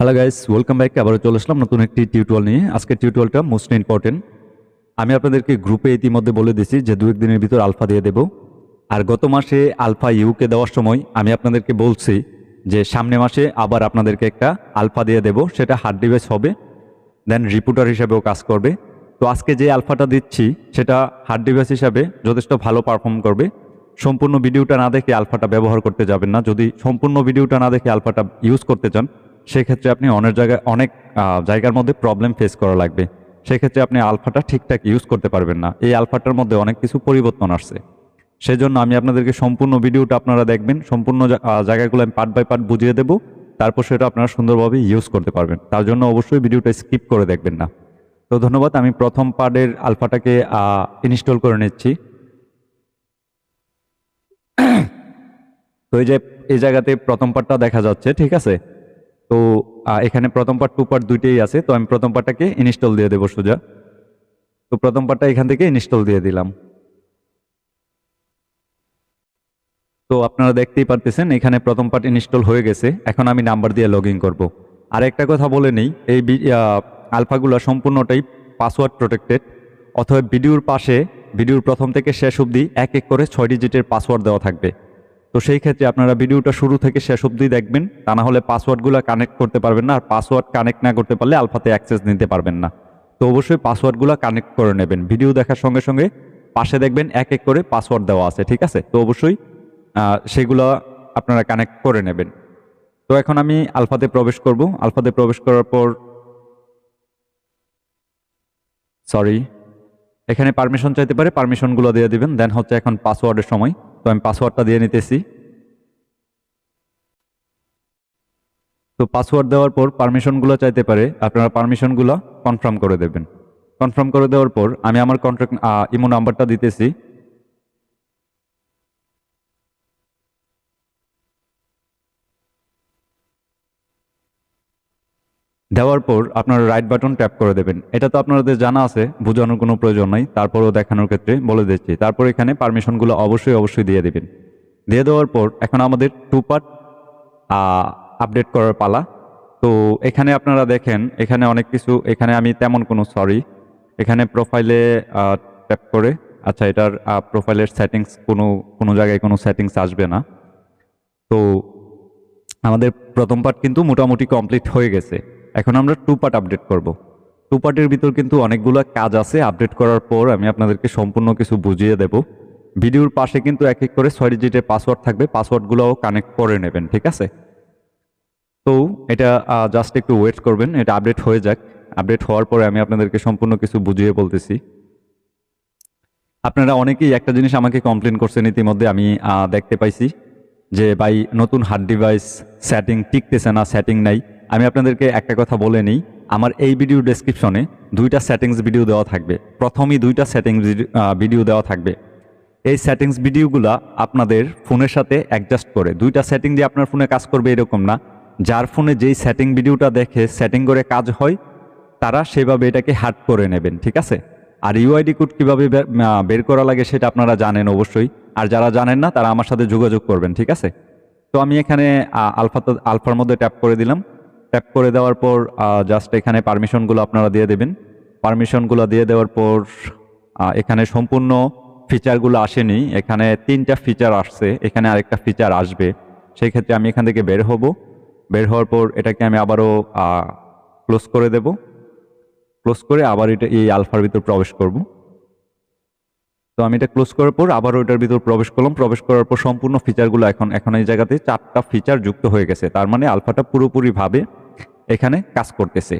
Hello guys, welcome back. আবারও চলে আসলাম নতুন একটি টিউটোরিয়াল নিয়ে। আজকের টিউটোরিয়ালটা মোস্ট ইম্পর্টেন্ট। আমি আপনাদেরকে গ্রুপে ইতিমধ্যে বলে দিয়েছি যে 2-1 দিনের ভিতর আলফা দিয়ে দেব। আর গত মাসে আলফা ইউকে দেওয়ার সময় আমি আপনাদেরকে বলছি যে সামনে মাসে আবার আপনাদেরকে একটা আলফা দিয়ে দেব, সেটা হার্ড ডিভাইস হবে, দেন রিপুটার হিসাবেও কাজ করবে। তো আজকে যে আলফাটা দিচ্ছি সেটা হার্ড ডিভাইস হিসাবে যথেষ্ট ভালো পারফর্ম করবে। সম্পূর্ণ ভিডিওটা না দেখে আলফাটা ব্যবহার করতে যাবেন না। যদি সম্পূর্ণ ভিডিওটা না দেখে আলফাটা ইউজ করতে চান, সেক্ষেত্রে আপনি অনেক জায়গার মধ্যে প্রবলেম ফেস করা লাগবে। সেক্ষেত্রে আপনি আলফাটা ঠিকঠাক ইউজ করতে পারবেন না। এই আলফাটার মধ্যে অনেক কিছু পরিবর্তন আসছে। সেজন্য আমি আপনাদেরকে সম্পূর্ণ ভিডিওটা আপনারা দেখবেন, সম্পূর্ণ জায়গাগুলো আমি পার্ট বাই পার্ট বুঝিয়ে দেব, তারপর সেটা আপনারা সুন্দরভাবে ইউজ করতে পারবেন। তার জন্য অবশ্যই ভিডিওটা স্কিপ করে দেখবেন না। তো ধন্যবাদ। আমি প্রথম পার্টের আলফাটাকে ইনস্টল করে নিচ্ছি। তো এই জায়গাতে প্রথম পার্টটা দেখা যাচ্ছে, ঠিক আছে। তো এখানে প্রথম পার্ট 2 পার্ট দুইটাই আছে। তো আমি প্রথম পার্টটাকে ইনস্টল দিয়ে দেবো সোজা। তো প্রথম পার্টটা এখান থেকে ইনস্টল দিয়ে দিলাম। তো আপনারা দেখতেই পারতেছেন এখানে প্রথম পার্ট ইনস্টল হয়ে গেছে। এখন আমি নাম্বার দিয়ে লগ ইন করবো। আর একটা কথা বলে নেই, এই আলফাগুলো সম্পূর্ণটাই পাসওয়ার্ড প্রোটেক্টেড। অথবা ভিডিওর প্রথম থেকে শেষ অবধি এক এক করে 6 ডিজিটের পাসওয়ার্ড দেওয়া থাকবে। তো সেই ক্ষেত্রে আপনারা ভিডিওটা শুরু থেকে শেষ অবধি দেখবেন, তা না হলে পাসওয়ার্ডগুলো কানেক্ট করতে পারবেন না। আর পাসওয়ার্ড কানেক্ট না করতে পারলে আলফাতে অ্যাক্সেস নিতে পারবেন না। তো অবশ্যই পাসওয়ার্ডগুলো কানেক্ট করে নেবেন। ভিডিও দেখার সঙ্গে সঙ্গে পাশে দেখবেন এক এক করে পাসওয়ার্ড দেওয়া আছে, ঠিক আছে। তো অবশ্যই সেগুলো আপনারা কানেক্ট করে নেবেন। তো এখন আমি আলফাতে প্রবেশ করব। আলফাতে প্রবেশ করার পর এখানে পারমিশন চাইতে পারে, পারমিশনগুলো দিয়ে দিবেন। দেন হচ্ছে এখন পাসওয়ার্ডের সময়। তো আমি পাসওয়ার্ডটা দিয়ে নিতেছি। তো পাসওয়ার্ড দেওয়ার পর পারমিশনগুলো চাইতে পারে, আপনারা পারমিশনগুলো কনফার্ম করে দেবেন। কনফার্ম করে দেওয়ার পর আমি আমার কন্ট্যাক্ট ইমো নাম্বারটা দিতেছি। দেওয়ার পর আপনারা রাইট বাটন ট্যাপ করে দেবেন। এটা তো আপনাদের জানা আছে, বোঝানোর কোনো প্রয়োজন নাই, তারপরেও দেখানোর ক্ষেত্রে বলে দিচ্ছি। তারপর এখানে পারমিশনগুলো অবশ্যই দিয়ে দেবেন। দিয়ে দেওয়ার পর এখন আমাদের 2 পার্ট আপডেট করার পালা। তো এখানে আপনারা দেখেন এখানে অনেক কিছু, এখানে আমি তেমন কোনো এখানে প্রোফাইলে ট্যাপ করে, আচ্ছা এটার প্রোফাইলের সেটিংস কোনো জায়গায় কোনো সেটিংস আসবে না। তো আমাদের প্রথম পার্ট কিন্তু মোটামুটি কমপ্লিট হয়ে গেছে। এখন আমরা 2 পার্ট আপডেট করব। 2 পার্টের ভিতর কিন্তু অনেকগুলো কাজ আছে। আপডেট করার পর আমি আপনাদেরকে সম্পূর্ণ কিছু বুঝিয়ে দেব। ভিডিওর পাশে কিন্তু এক এক করে 6 ডিজিটের পাসওয়ার্ড থাকবে, পাসওয়ার্ডগুলোও কানেক্ট করে নেবেন, ঠিক আছে। তো এটা জাস্ট একটু ওয়েট করবেন, এটা আপডেট হয়ে যাক। আপডেট হওয়ার পরে আমি আপনাদেরকে সম্পূর্ণ কিছু বুঝিয়ে বলতেছি। আপনারা অনেকেই একটা জিনিস আমাকে কমপ্লেন করছেন ইতিমধ্যে, আমি দেখতে পাইছি যে ভাই নতুন হার্ড ডিভাইস সেটিং টিকতেছে না, সেটিং নাই। আমি আপনাদেরকে একটা কথা বলে নিই, আমার এই ভিডিও ডেসক্রিপশনে 2টা সেটিংস ভিডিও দেওয়া থাকবে। প্রথমেই 2টা সেটিংস ভিডিও দেওয়া থাকবে। এই সেটিংস ভিডিওগুলা আপনাদের ফোনের সাথে অ্যাডজাস্ট করে 2টা সেটিং দিয়ে আপনার ফোনে কাজ করবে এরকম না। যার ফোনে যেই সেটিং ভিডিওটা দেখে সেটিং করে কাজ হয়, তারা সেভাবে এটাকে হার্ড করে নেবেন, ঠিক আছে। আর ইউআইডি কোড কীভাবে বের করা লাগে সেটা আপনারা জানেন অবশ্যই। আর যারা জানেন না তারা আমার সাথে যোগাযোগ করবেন, ঠিক আছে। তো আমি এখানে আলফার মধ্যে ট্যাপ করে দিলাম। ট্যাপ করে দেওয়ার পর জাস্ট এখানে পারমিশনগুলো আপনারা দিয়ে দেবেন। পারমিশনগুলো দিয়ে দেওয়ার পর এখানে সম্পূর্ণ ফিচারগুলো আসেনি, এখানে 3টা ফিচার আসছে, এখানে আরেকটা ফিচার আসবে। সেই ক্ষেত্রে আমি এখান থেকে বের হব। বের হওয়ার পর এটাকে আমি আবারও ক্লোজ করে দেব। ক্লোজ করে আবার এই আলফার ভিতর প্রবেশ করব। তো আমি এটা ক্লোজ করার পর আবারও এটার ভিতর প্রবেশ করলাম। প্রবেশ করার পর সম্পূর্ণ ফিচারগুলো এখন এই জায়গাতে 4টা ফিচার যুক্ত হয়ে গেছে। তার মানে আলফাটা পুরোপুরিভাবে এখানে কাজ করতেছে।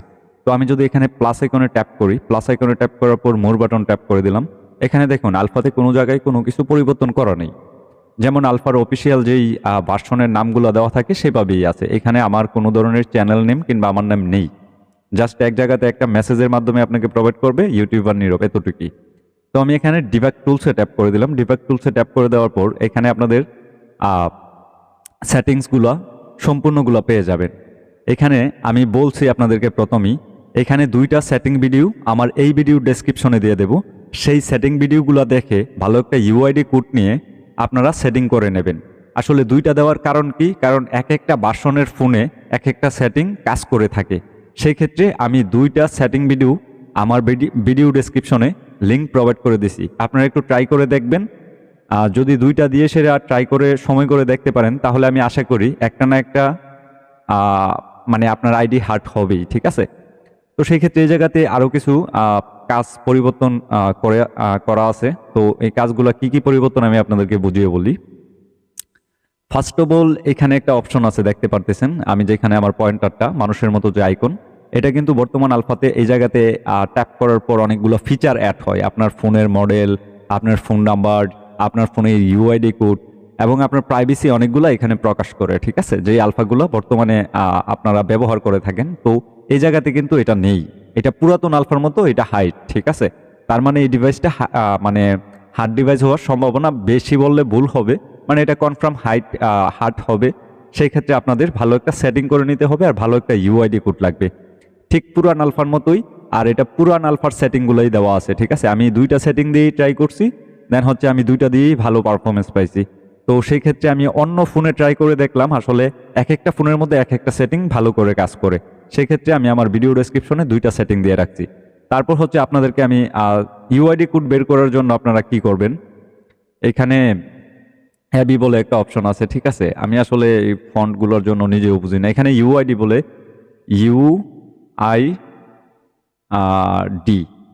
তো আমি যদি এখানে প্লাস আইকনে ট্যাপ করি, প্লাস আইকনে ট্যাপ করার পর মোর বাটন ট্যাপ করে দিলাম। এখানে দেখুন আলফাতে কোনো জায়গায় কোনো কিছু পরিবর্তন করা নেই। যেমন আলফার অফিসিয়াল যেই ভার্সনের নামগুলো দেওয়া থাকে সেভাবেই আছে। এখানে আমার কোনো ধরনের চ্যানেল নেম কিংবা আমার নাম নেই। জাস্ট এক জায়গাতে একটা মেসেজের মাধ্যমে আপনাকে প্রোভাইড করবে ইউটিউবার নীরব, এতটুকুই। তো আমি এখানে ডিবাগ টুলসে ট্যাপ করে দিলাম। ডিবাগ টুলসে ট্যাপ করে দেওয়ার পর এখানে আপনাদের সেটিংসগুলো সম্পূর্ণগুলো পেয়ে যাবেন। এখানে আমি বলছি আপনাদেরকে প্রথমেই, এখানে 2টা সেটিং ভিডিও আমার এই ভিডিও ডেসক্রিপশনে দিয়ে দেব। সেই সেটিং ভিডিওগুলো দেখে ভালো একটা ইউআইডি কোড নিয়ে আপনারা সেটিং করে নেবেন। আসলে দুইটা দেওয়ার কারণ কি? কারণ এক একটা ভার্সনের ফোনে এক একটা সেটিং কাজ করে থাকে। সেই ক্ষেত্রে আমি দুইটা সেটিং ভিডিও আমার ভিডিও ডেসক্রিপশনে লিঙ্ক প্রোভাইড করে দিছি। আপনারা একটু ট্রাই করে দেখবেন। যদি দুইটা দিয়ে সেরা ট্রাই করে সময় করে দেখতে পারেন, তাহলে আমি আশা করি একটা না একটা মানে আপনার আইডি হার্ট হবেই, ঠিক আছে? তো সেই ক্ষেত্রে এই জায়গাতে আরও কিছু কাজ পরিবর্তন করা আছে। তো এই কাজগুলো কি কি পরিবর্তন আমি আপনাদেরকে বুঝিয়ে বলি। ফার্স্ট অফ অল এখানে একটা অপশন আছে, দেখতে পারতেছেন আমি যেখানে আমার পয়েন্টারটা মানুষের মতো যে আইকন, এটা কিন্তু বর্তমান আলফাতে এই জায়গাতে ট্যাপ করার পর অনেকগুলো ফিচার অ্যাড হয়। আপনার ফোনের মডেল, আপনার ফোন নাম্বার, আপনার ফোনের ইউআইডি কোড এবং আপনার প্রাইভেসি অনেকগুলো এখানে প্রকাশ করে, ঠিক আছে? যে আলফাগুলো বর্তমানে আপনারা ব্যবহার করে থাকেন। তো এই জায়গাতে কিন্তু এটা নেই, এটা পুরাতন আলফার মতো, এটা হাইট, ঠিক আছে? তার মানে এই ডিভাইসটা মানে হার্ড ডিভাইস হওয়ার সম্ভাবনা বেশি বললে ভুল হবে, মানে এটা কনফার্ম হার্ড হবে। সেই ক্ষেত্রে আপনাদের ভালো একটা সেটিং করে নিতে হবে আর ভালো একটা ইউআইডি কোড লাগবে, ঠিক পুরান আলফার মতোই। আর এটা পুরান আলফার সেটিংগুলোই দেওয়া আছে, ঠিক আছে? আমি দুইটা সেটিং দিয়েই ট্রাই করছি, দেন হচ্ছে আমি দুইটা দিয়েই ভালো পারফরমেন্স পাইছি। তো সেই ক্ষেত্রে আমি অন্য ফোনে ট্রাই করে দেখলাম আসলে এক একটা ফোনের মধ্যে এক একটা সেটিং ভালো করে কাজ করে। সেই ক্ষেত্রে আমি আমার ভিডিও ডেসক্রিপশনে দুইটা সেটিং দিয়ে রাখছি। তারপর হচ্ছে আপনাদেরকে আমি ইউআইডি কোড বের করার জন্য আপনারা কি করবেন, এখানে হ্যাবি বলে একটা অপশন আছে, ঠিক আছে? আমি আসলে এই ফন্টগুলোর জন্য নিজেও বুঝি না। এখানে ইউআইডি বলে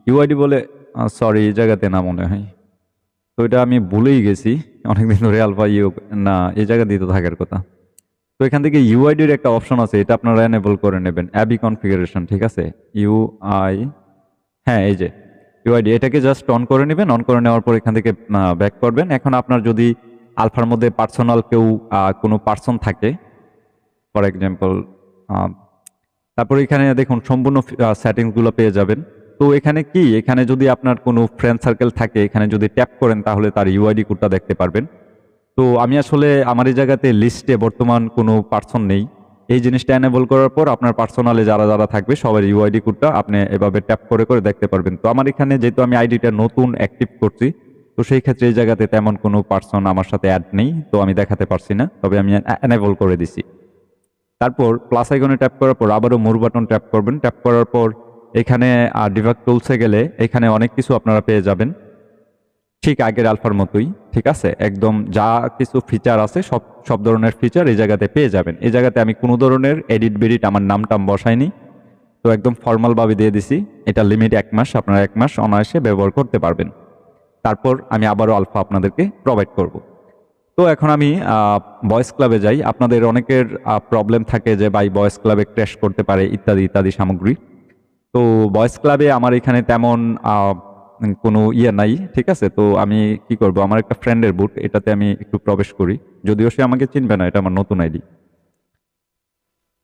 ইউআইডি বলে, সরি এই জায়গাতে না মনে হয়, তো এটা আমি ভুলেই গেছি অনেকদিন ধরে। আলফা না, এই জায়গা দিয়ে তো থাকার কথা। তো এখান থেকে ইউআইডির একটা অপশন আছে, এটা আপনারা এনেবল করে নেবেন, অ্যাবি কনফিগারেশন, ঠিক আছে? হ্যাঁ এই যে ইউআইডি, এটাকে জাস্ট অন করে নেবেন। অন করে নেওয়ার পর এখান থেকে ব্যাক করবেন। এখন আপনার যদি আলফার মধ্যে পার্সোনাল কেউ কোনো পার্সন থাকে, ফর এক্সাম্পল, তারপর এখানে দেখুন সম্পূর্ণ সেটিংসগুলো পেয়ে যাবেন। তো এখানে কি, এখানে যদি আপনার কোনো ফ্রেন্ড সার্কেল থাকে, এখানে যদি ট্যাপ করেন তাহলে তার ইউআইডি কোডটা দেখতে পারবেন। তো আমি আসলে আমার এই জায়গাতে লিস্টে বর্তমান কোনো পার্সন নেই। এই জিনিসটা এনেবল করার পর আপনার পার্সোনালে যারা যারা থাকবে সবার ইউআইডি কোডটা আপনি এভাবে ট্যাপ করে করে দেখতে পারবেন। তো আমার এখানে যেহেতু আমি আইডিটা নতুন অ্যাক্টিভ করছি, তো সেই ক্ষেত্রে এই জায়গাতে তেমন কোনো পার্সন আমার সাথে অ্যাড নেই, তো আমি দেখাতে পারছি না, তবে আমি এনেবল করে দিছি। তারপর প্লাস আইকনে ট্যাপ করার পর আবারও মোর বাটন ট্যাপ করবেন। ট্যাপ করার পর এখানে ডিবাগ টুলসে গেলে এখানে অনেক কিছু আপনারা পেয়ে যাবেন, ঠিক আগের আলফার মতোই, ঠিক আছে? একদম যা কিছু ফিচার আছে সব ধরনের ফিচার এই জায়গাতে পেয়ে যাবেন। এই জায়গাতে আমি কোনো ধরনের এডিট বেডিট আমার নামটাম বসাইনি, তো একদম ফর্মালভাবে দিয়ে দিছি। এটা লিমিট 1 মাস, আপনারা 1 মাস অনায়াসে ব্যবহার করতে পারবেন। তারপর আমি আবারও আলফা আপনাদেরকে প্রোভাইড করব। তো এখন আমি বয়েস ক্লাবে যাই। আপনাদের অনেকের প্রবলেম থাকে যে ভাই বয়েস ক্লাবে ক্র্যাশ করতে পারে ইত্যাদি ইত্যাদি সামগ্রী। তো বয়েস ক্লাবে আমার এখানে তেমন কোনো ইয়ে নাই, ঠিক আছে? তো আমি কি করব, আমার একটা ফ্রেন্ডের বুট, এটাতে আমি একটু প্রবেশ করি, যদিও সে আমাকে চিনবে না, এটা আমার নতুন আইডি।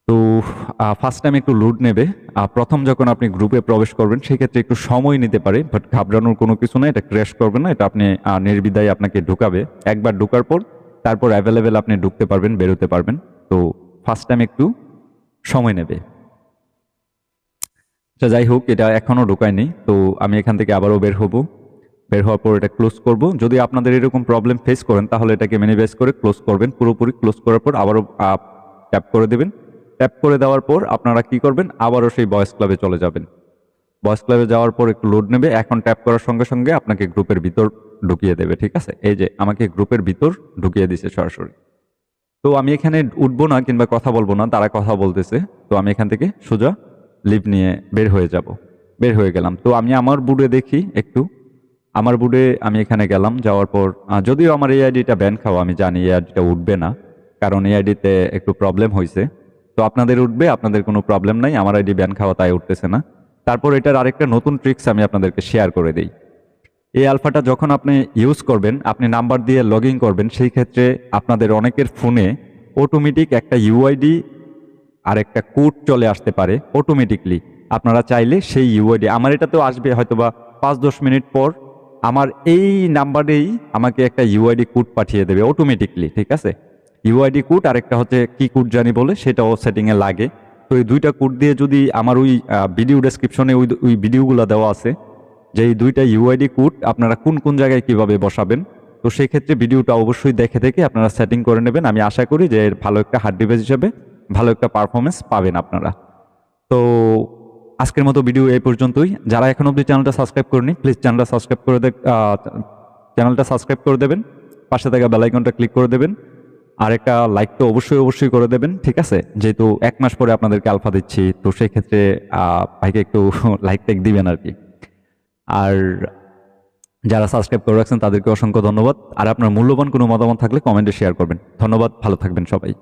তো ফার্স্ট টাইম একটু লোড নেবে। প্রথম যখন আপনি গ্রুপে প্রবেশ করবেন সেক্ষেত্রে একটু সময় নিতে পারে, বাট ঘাবড়ানোর কোনো কিছু না, এটা ক্র্যাশ করবে না, এটা আপনি নির্বিধায় আপনাকে ঢুকাবে। একবার ঢুকার পর তারপর অ্যাভেলেবেল আপনি ঢুকতে পারবেন, বেরোতে পারবেন। তো ফার্স্ট টাইম একটু সময় নেবে। যাই হোক, এটা এখনও ঢোকায়নি, তো আমি এখান থেকে আবারও বের হব। বের হওয়ার পর এটা ক্লোজ করব। যদি আপনাদের এরকম প্রবলেম ফেস করেন তাহলে এটাকে মিনিমাইজ করে ক্লোজ করবেন। পুরোপুরি ক্লোজ করার পর আবারও ট্যাপ করে দেবেন। ট্যাপ করে দেওয়ার পর আপনারা কি করবেন, আবারও সেই বয়েস ক্লাবে চলে যাবেন। বয়েস ক্লাবে যাওয়ার পর একটু লোড নেবে। এখন ট্যাপ করার সঙ্গে সঙ্গে আপনাকে গ্রুপের ভিতর ঢুকিয়ে দেবে, ঠিক আছে? এই যে আমাকে গ্রুপের ভিতর ঢুকিয়ে দিছে সরাসরি। তো আমি এখানে উঠবো না কিংবা কথা বলবো না, তারা কথা বলতেছে। তো আমি এখান থেকে সোজা লিভ নিয়ে বের হয়ে যাব। বের হয়ে গেলাম। তো আমি আমার বুডে দেখি একটু, আমার বুডে আমি এখানে গেলাম। যাওয়ার পর যদিও আমার এই আইডিটা ব্যান খাওয়া, আমি জানি এই আইডিটা উঠবে না, কারণ এই আইডিতে একটু প্রবলেম হয়েছে। তো আপনাদের উঠবে, আপনাদের কোনো প্রবলেম নাই, আমার আইডি ব্যান খাওয়া তাই উঠতেছে না। তারপর এটার আরেকটা নতুন ট্রিক্স আমি আপনাদেরকে শেয়ার করে দিই। এই আলফাটা যখন আপনি ইউজ করবেন, আপনি নাম্বার দিয়ে লগ ইন করবেন, সেই ক্ষেত্রে আপনাদের অনেকের ফোনে অটোমেটিক একটা ইউআইডি আর একটা কোড চলে আসতে পারে অটোমেটিকলি। আপনারা চাইলে সেই ইউআইডি, আমার এটা তো আসবে হয়তোবা 5-10 মিনিট পর, আমার এই নাম্বারেই আমাকে একটা ইউআইডি কোড পাঠিয়ে দেবে অটোমেটিকলি, ঠিক আছে? ইউআইডি কোড আর একটা হচ্ছে কি কোড জানি বলে, সেটাও সেটিংয়ে লাগে। তো এই দুইটা কোড দিয়ে যদি আমার ওই ভিডিও ডেসক্রিপশনে ওই ভিডিওগুলো দেওয়া আছে যে এই দুইটা ইউআইডি কোড আপনারা কোন কোন জায়গায় কিভাবে বসাবেন, তো সেই ক্ষেত্রে ভিডিওটা অবশ্যই দেখে দেখে আপনারা সেটিং করে নেবেন। আমি আশা করি যে এর ভালো একটা হার্ড ডিভাইস হিসেবে ভালো একটা পারফরমেন্স পাবেন আপনারা। তো আজকের মতো ভিডিও এই পর্যন্তই। যারা এখন অবধি চ্যানেলটা সাবস্ক্রাইব করেনি প্লিজ চ্যানেলটা সাবস্ক্রাইব করে দেবেন, পাশে থাকা বেল আইকনটা ক্লিক করে দেবেন, আর একটা লাইক তো অবশ্যই করে দেবেন, ঠিক আছে? যেহেতু 1 মাস পরে আপনাদেরকে আলফা দিচ্ছি, তো সেই ক্ষেত্রে ভাইকে একটু লাইক টাইক দিবেন আর কি। আর যারা সাবস্ক্রাইব করে রাখছেন তাদেরকে অসংখ্য ধন্যবাদ। আর আপনার মূল্যবান কোনো মতামত থাকলে কমেন্টে শেয়ার করবেন। ধন্যবাদ, ভালো থাকবেন সবাই।